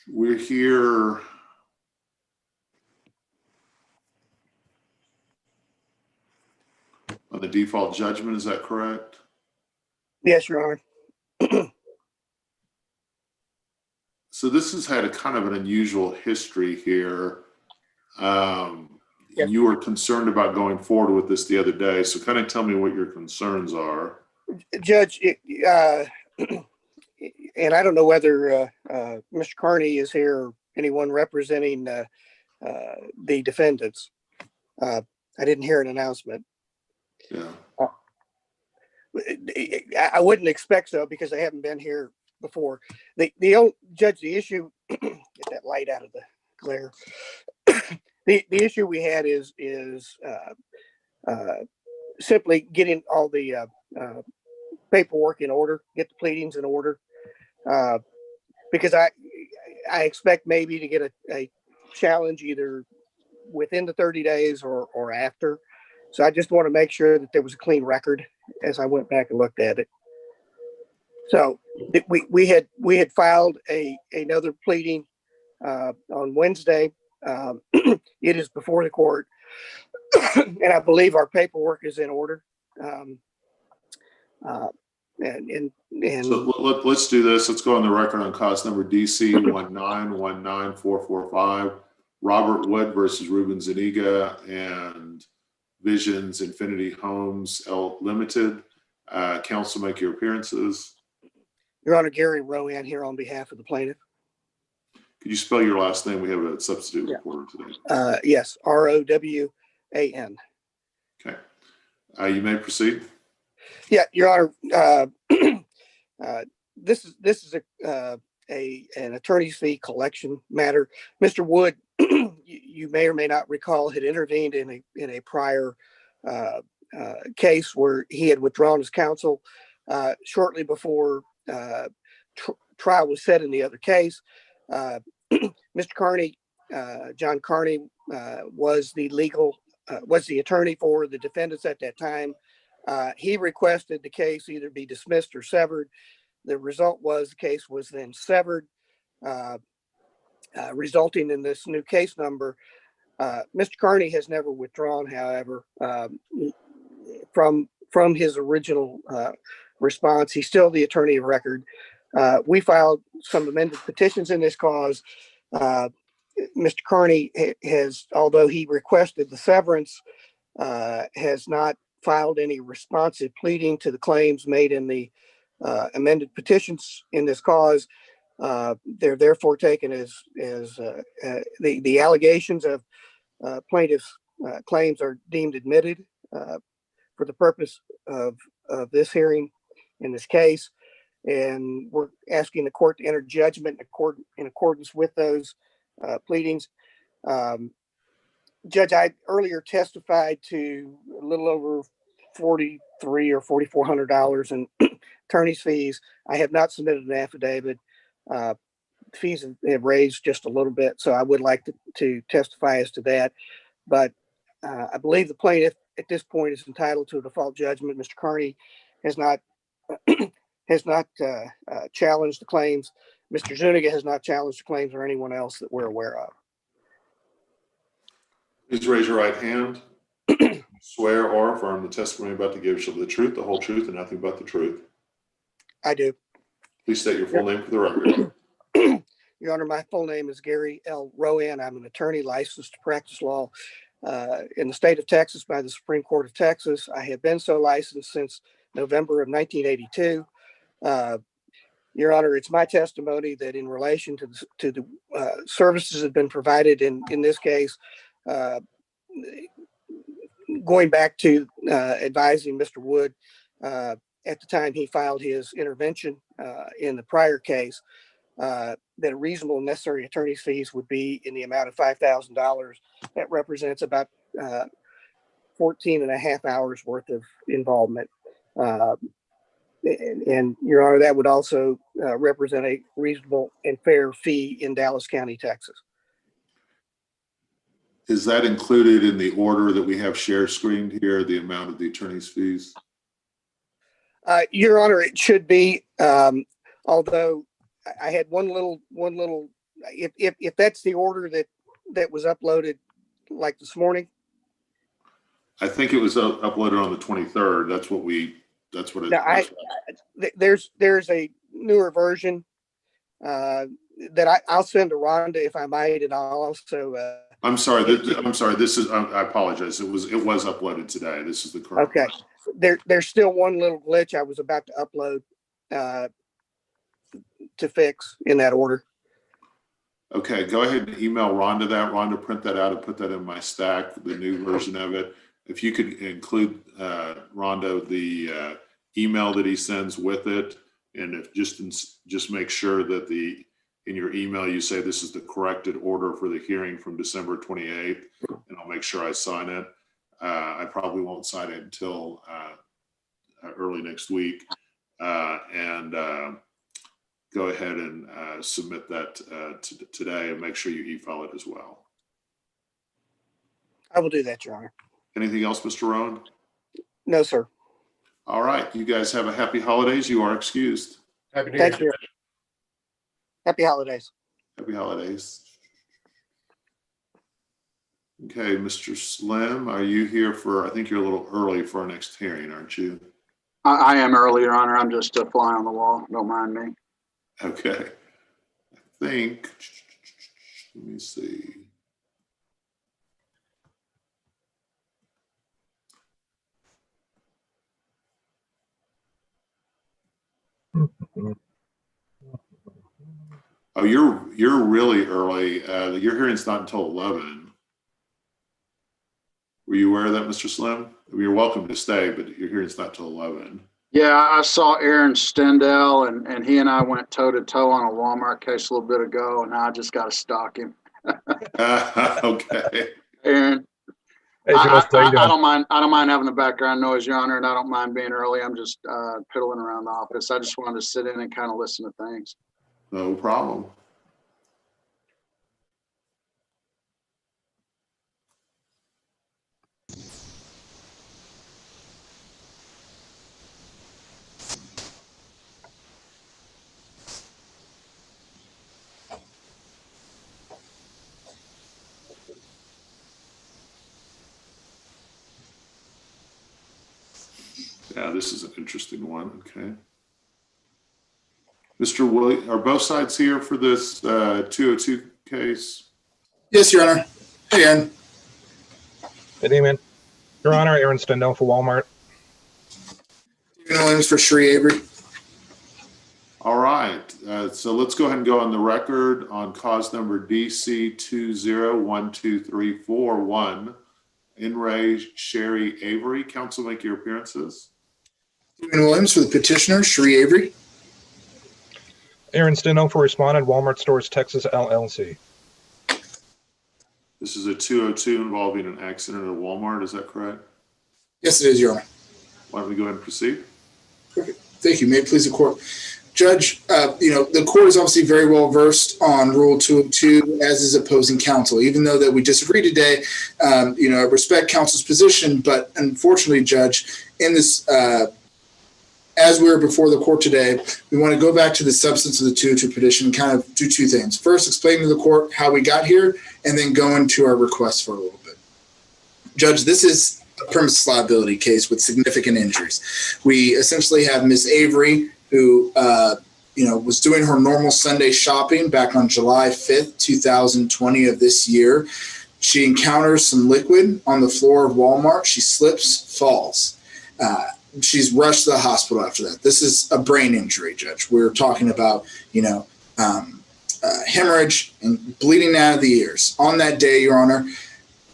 We're here. On the default judgment, is that correct? Yes, Your Honor. So this has had a kind of an unusual history here. Yes. You were concerned about going forward with this the other day. So kind of tell me what your concerns are. Judge, and I don't know whether Mr. Carney is here or anyone representing the defendants. I didn't hear an announcement. Yeah. I wouldn't expect so because I haven't been here before. The old judge, the issue, get that light out of the glare. The issue we had is simply getting all the paperwork in order, get the pleadings in order, because I expect maybe to get a challenge either within the 30 days or after. So I just want to make sure that there was a clean record as I went back and looked at it. So we had filed another pleading on Wednesday. It is before the court, and I believe our paperwork is in order. And So let's do this. Let's go on the record on cause number DC 1919445, Robert Wood versus Ruben Zuniga and Visions Infinity Homes L Limited. Counsel, make your appearances. Your Honor, Gary Rowan here on behalf of the plaintiff. Could you spell your last name? We have a substitute reporter today. Yes, ROWAN. Okay. You may proceed. Yeah, Your Honor, this is an attorney's fee collection matter. Mr. Wood, you may or may not recall, had intervened in a prior case where he had withdrawn his counsel shortly before trial was set in the other case. Mr. Carney, John Carney, was the attorney for the defendants at that time. He requested the case either be dismissed or severed. The result was the case was then severed, resulting in this new case number. Mr. Carney has never withdrawn, however, from his original response. He's still the attorney of record. We filed some amended petitions in this cause. Mr. Carney has, although he requested the severance, has not filed any responsive pleading to the claims made in the amended petitions in this cause. They're therefore taken as the allegations of plaintiff's claims are deemed admitted for the purpose of this hearing in this case. And we're asking the court to enter judgment in accordance with those pleadings. Judge, I earlier testified to a little over $4,300 or $4,400 in attorney's fees. I have not submitted an affidavit. Fees have raised just a little bit, so I would like to testify as to that. But I believe the plaintiff at this point is entitled to a default judgment. Mr. Carney has not challenged the claims. Mr. Zuniga has not challenged the claims, or anyone else that we're aware of. Please raise your right hand. Swear or affirm the testimony about to give shall be the truth, the whole truth, and nothing but the truth. I do. Please state your full name for the record. Your Honor, my full name is Gary L. Rowan. I'm an attorney licensed to practice law in the state of Texas by the Supreme Court of Texas. I have been so licensed since November of 1982. Your Honor, it's my testimony that in relation to the services that have been provided in this case, going back to advising Mr. Wood at the time he filed his intervention in the prior case, that a reasonable and necessary attorney's fees would be in the amount of $5,000. That represents about 14 and a half hours worth of involvement. And Your Honor, that would also represent a reasonable and fair fee in Dallas County, Texas. Is that included in the order that we have share screened here, the amount of the attorney's fees? Your Honor, it should be, although I had one little, if that's the order that was uploaded like this morning. I think it was uploaded on the 23rd. That's what it. Now, there's a newer version that I'll send to Rhonda if I might, and I'll also. I'm sorry. This is. I apologize. It was uploaded today. This is the correct. Okay. There's still one little glitch I was about to upload to fix in that order. Okay, go ahead and email Rhonda that. Rhonda, print that out and put that in my stack, the new version of it. If you could include Rhonda the email that he sends with it, and if just make sure that in your email you say this is the corrected order for the hearing from December 28th, and I'll make sure I sign it. I probably won't sign it until early next week, and go ahead and submit that today, and make sure you e-file it as well. I will do that, Your Honor. Anything else, Mr. Rowan? No, sir. All right. You guys have a happy holidays. You are excused. Happy New Year. Thank you. Happy holidays. Happy holidays. Okay, Mr. Slim, are you here for, I think you're a little early for our next hearing, aren't you? I am early, Your Honor. I'm just a fly on the wall. Don't mind me. Okay. I think, let me see. Oh, you're really early. Your hearing's not until 11. Were you aware of that, Mr. Slim? I mean, you're welcome to stay, but your hearing's not till 11. Yeah, I saw Aaron Stendell, and he and I went toe-to-toe on a Walmart case a little bit ago, and now I just got to stalk him. Okay. Aaron, hey, I don't mind having the background noise, Your Honor, and I don't mind being early. I'm just piddling around the office. I just wanted to sit in and kind of listen to things. No problem. Yeah, this is an interesting one. Okay. Mr. Williams, are both sides here for this 202 case? Yes, Your Honor. Hey, Aaron. Good evening. Your Honor, Aaron Stendell for Walmart. Stephen Williams for Shree Avery. All right. So let's go ahead and go on the record on cause number DC 2012341. In re Sherry Avery. Counsel, make your appearances. Stephen Williams for the petitioner, Shree Avery. Aaron Stendell for respondent, Walmart Stores, Texas, LLC. This is a 202 involving an accident at Walmart. Is that correct? Yes, it is, Your Honor. Why don't we go ahead and proceed? Perfect. Thank you. May it please the court. Judge, the court is obviously very well versed on Rule 202, as is opposing counsel. Even though that we disagree today, I respect counsel's position, but unfortunately, Judge, in this, as we were before the court today, we want to go back to the substance of the 202 petition and kind of do two things. First, explain to the court how we got here, and then go into our request for a little bit. Judge, this is a premises liability case with significant injuries. We essentially have Ms. Avery, who was doing her normal Sunday shopping back on July 5th, 2020 of this year. She encounters some liquid on the floor of Walmart. She slips, falls. She's rushed to the hospital after that. This is a brain injury, Judge. We're talking about, hemorrhage and bleeding out of the ears. On that day, Your Honor,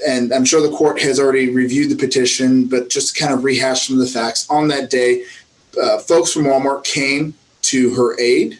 and I'm sure the court has already reviewed the petition, but just to kind of rehash some of the facts, on that day, folks from Walmart came to her aid,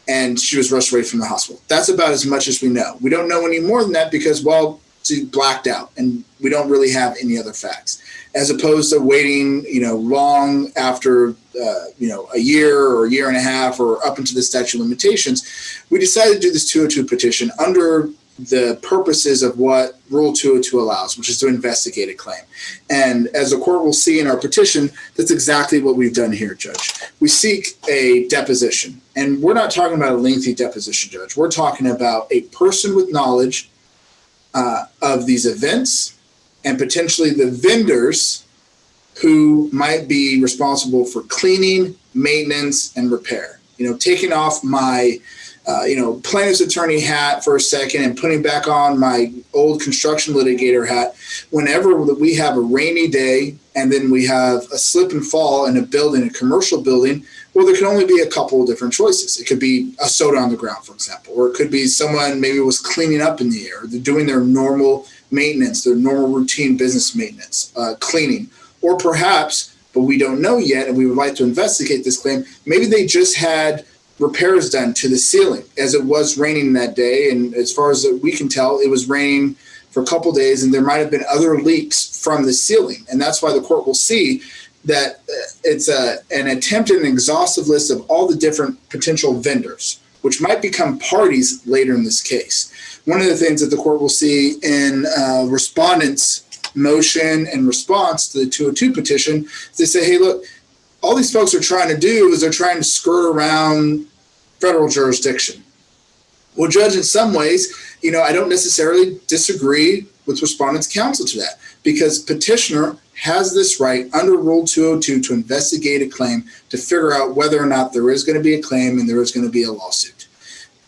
and she was rushed away from the hospital. That's about as much as we know. We don't know any more than that because, well, she blacked out, and we don't really have any other facts. As opposed to waiting, long after, a year or a year and a half or up into the statute of limitations, we decided to do this 202 petition under the purposes of what Rule 202 allows, which is to investigate a claim. And as the court will see in our petition, that's exactly what we've done here, Judge. We seek a deposition, and we're not talking about a lengthy deposition, Judge. We're talking about a person with knowledge of these events and potentially the vendors who might be responsible for cleaning, maintenance, and repair. Taking off my plaintiff's attorney hat for a second and putting back on my old construction litigator hat. Whenever we have a rainy day and then we have a slip and fall in a building, a commercial building, well, there can only be a couple of different choices. It could be a soda on the ground, for example, or it could be someone maybe was cleaning up in the air. They're doing their normal maintenance, their normal routine business maintenance, cleaning, or perhaps, but we don't know yet, and we would like to investigate this claim, maybe they just had repairs done to the ceiling as it was raining that day. And as far as we can tell, it was raining for a couple of days and there might have been other leaks from the ceiling. And that's why the court will see that it's an attempt at an exhaustive list of all the different potential vendors, which might become parties later in this case. One of the things that the court will see in respondents' motion and response to the 202 petition is they say, hey, look, all these folks are trying to do is they're trying to skirt around federal jurisdiction. Well, Judge, in some ways, I don't necessarily disagree with respondents' counsel to that because petitioner has this right under Rule 202 to investigate a claim to figure out whether or not there is going to be a claim and there is going to be a lawsuit.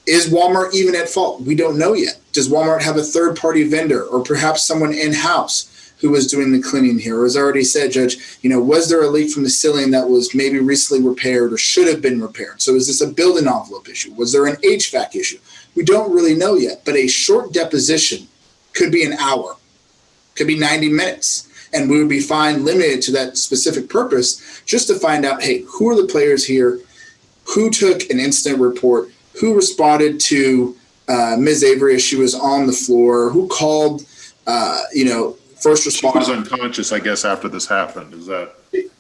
Is Walmart even at fault? We don't know yet. Does Walmart have a third-party vendor or perhaps someone in-house who was doing the cleaning here? Or as I already said, Judge, was there a leak from the ceiling that was maybe recently repaired or should have been repaired? So is this a building envelope issue? Was there an HVAC issue? We don't really know yet, but a short deposition could be an hour, could be 90 minutes, and we would be fine limited to that specific purpose just to find out, hey, who are the players here? Who took an incident report? Who responded to Ms. Avery as she was on the floor? Who called, first responders? She was unconscious, I guess, after this happened. Is that?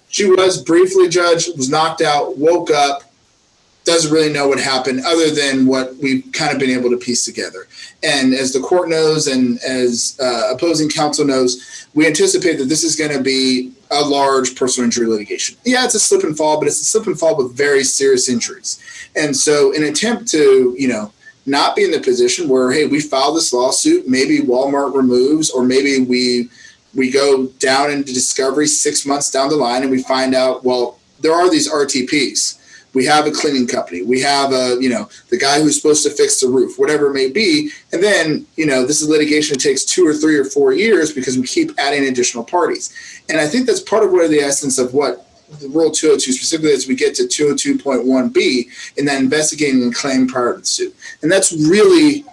She was briefly, Judge, was knocked out, woke up, doesn't really know what happened other than what we've kind of been able to piece together. And as the court knows and as opposing counsel knows, we anticipate that this is going to be a large personal injury litigation. Yeah, it's a slip and fall, but it's a slip and fall with very serious injuries. And so in an attempt to, not be in the position where, hey, we filed this lawsuit, maybe Walmart removes, or maybe we go down into discovery 6 months down the line and we find out, well, there are these RTPs. We have a cleaning company. We have the guy who's supposed to fix the roof, whatever it may be. And then, this is litigation that takes 2 or 3 or 4 years because we keep adding additional parties. And I think that's part of what the essence of what the Rule 202, specifically as we get to 202.1b, in that investigating a claim prior to the suit. And that's really,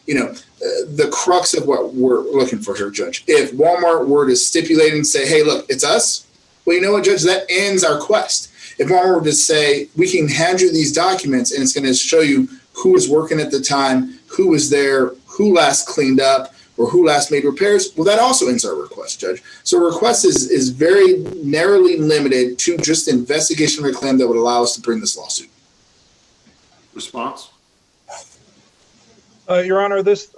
the crux of what we're looking for here, Judge. If Walmart were to stipulate and say, hey, look, it's us, well, you know what, Judge, that ends our quest. If Walmart were to say, we can hand you these documents and it's going to show you who was working at the time, who was there, who last cleaned up, or who last made repairs, well, that also ends our request, Judge. So a request is very narrowly limited to just investigation of a claim that would allow us to bring this lawsuit. Response? Your Honor, this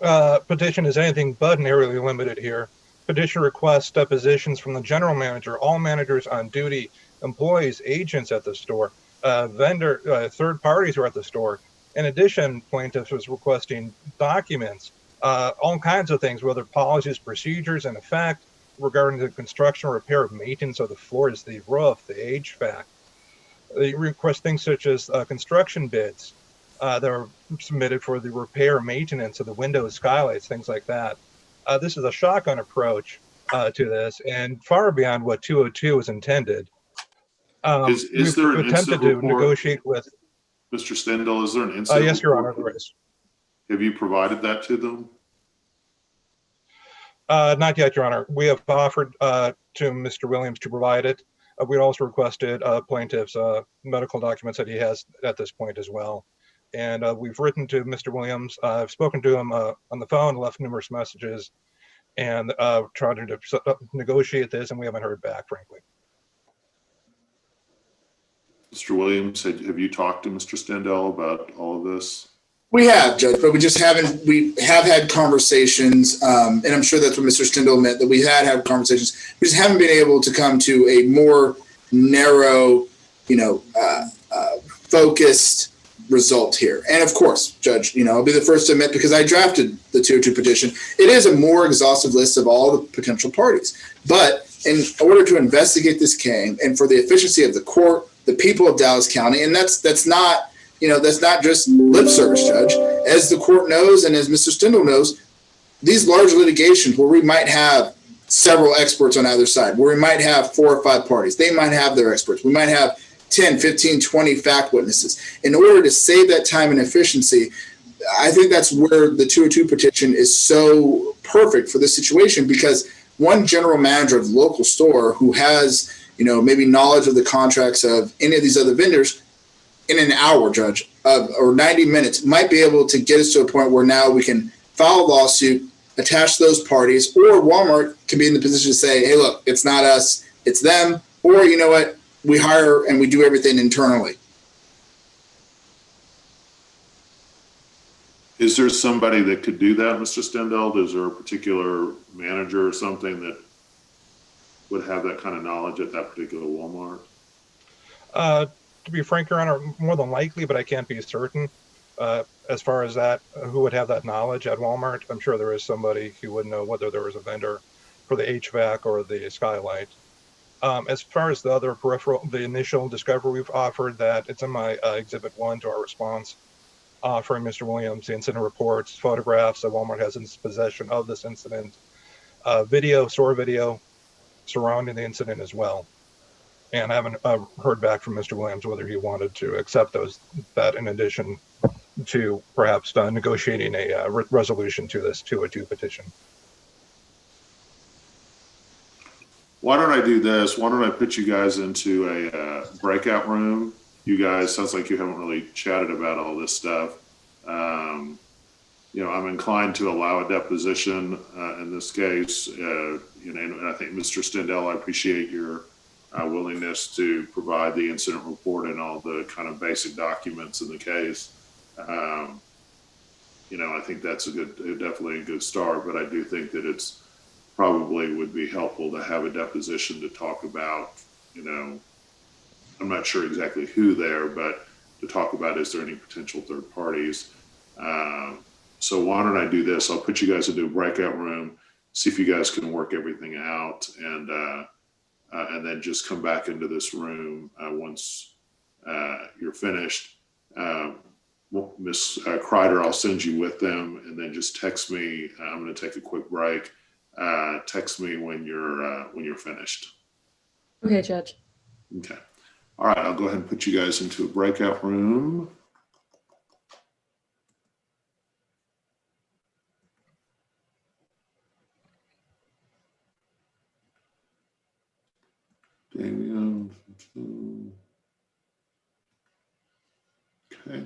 petition is anything but narrowly limited here. Petition requests depositions from the general manager, all managers on duty, employees, agents at the store, third parties who are at the store. In addition, plaintiff was requesting documents, all kinds of things, whether policies, procedures, and effect regarding the construction, repair, maintenance of the floors, the roof, the HVAC. They request things such as construction bids that are submitted for the repair, maintenance of the windows, skylights, things like that. This is a shotgun approach to this, and far beyond what 202 is intended. Is there an attempted incident to report? negotiate with. Mr. Stendel, is there an incident Yes, Your report? Honor, there is. Have you provided that to them? Not yet, Your Honor. We have offered to Mr. Williams to provide it. We also requested plaintiff's medical documents that he has at this point as well. And we've written to Mr. Williams. I've spoken to him on the phone, left numerous messages, and tried to negotiate this, and we haven't heard back, frankly. Mr. Williams, have you talked to Mr. Stendel about all of this? We have, Judge, but we have had conversations, and I'm sure that's what Mr. Stendel meant, that we had conversations. We just haven't been able to come to a more narrow, focused result here. And of course, Judge, I'll be the first to admit, because I drafted the 202 petition, it is a more exhaustive list of all the potential parties. But in order to investigate this claim and for the efficiency of the court, the people of Dallas County, and that's not just lip service, Judge. As the court knows, and as Mr. Stendel knows, these large litigations where we might have several experts on either side, where we might have 4 or 5 parties, they might have their experts. We might have 10, 15, 20 fact witnesses. In order to save that time and efficiency, I think that's where the 202 petition is so perfect for this situation, because one general manager of the local store who has, maybe knowledge of the contracts of any of these other vendors in an hour, Judge, or 90 minutes might be able to get us to a point where now we can file a lawsuit, attach those parties, or Walmart can be in the position to say, hey, look, it's not us, it's them, or you know what, we hire and we do everything internally. Is there somebody that could do that, Mr. Stendel? Is there a particular manager or something that would have that kind of knowledge at that particular Walmart? To be frank, Your Honor, more than likely, but I can't be certain. As far as that, who would have that knowledge at Walmart? I'm sure there is somebody who would know whether there was a vendor for the HVAC or the skylight. As far as the other peripheral, the initial discovery we've offered, that it's in my Exhibit 1 to our response, offering Mr. Williams the incident reports, photographs that Walmart has in its possession of this incident, store video surrounding the incident as well. And I haven't heard back from Mr. Williams whether he wanted to accept that in addition to perhaps negotiating a resolution to this 202 petition. Why don't I do this? Why don't I put you guys into a breakout room? You guys, sounds like you haven't really chatted about all this stuff. I'm inclined to allow a deposition in this case. And I think Mr. Stendel, I appreciate your willingness to provide the incident report and all the kind of basic documents in the case. I think that's definitely a good start, but I do think that it's probably would be helpful to have a deposition to talk about, I'm not sure exactly who there, but to talk about, is there any potential third parties? So why don't I do this? I'll put you guys into a breakout room, see if you guys can work everything out, and then just come back into this room once you're finished. Miss Kreider, I'll send you with them, and then just text me. I'm going to take a quick break. Text me when you're finished. Okay, Judge. Okay. All right. I'll go ahead and put you guys into a breakout room. Damian. Okay.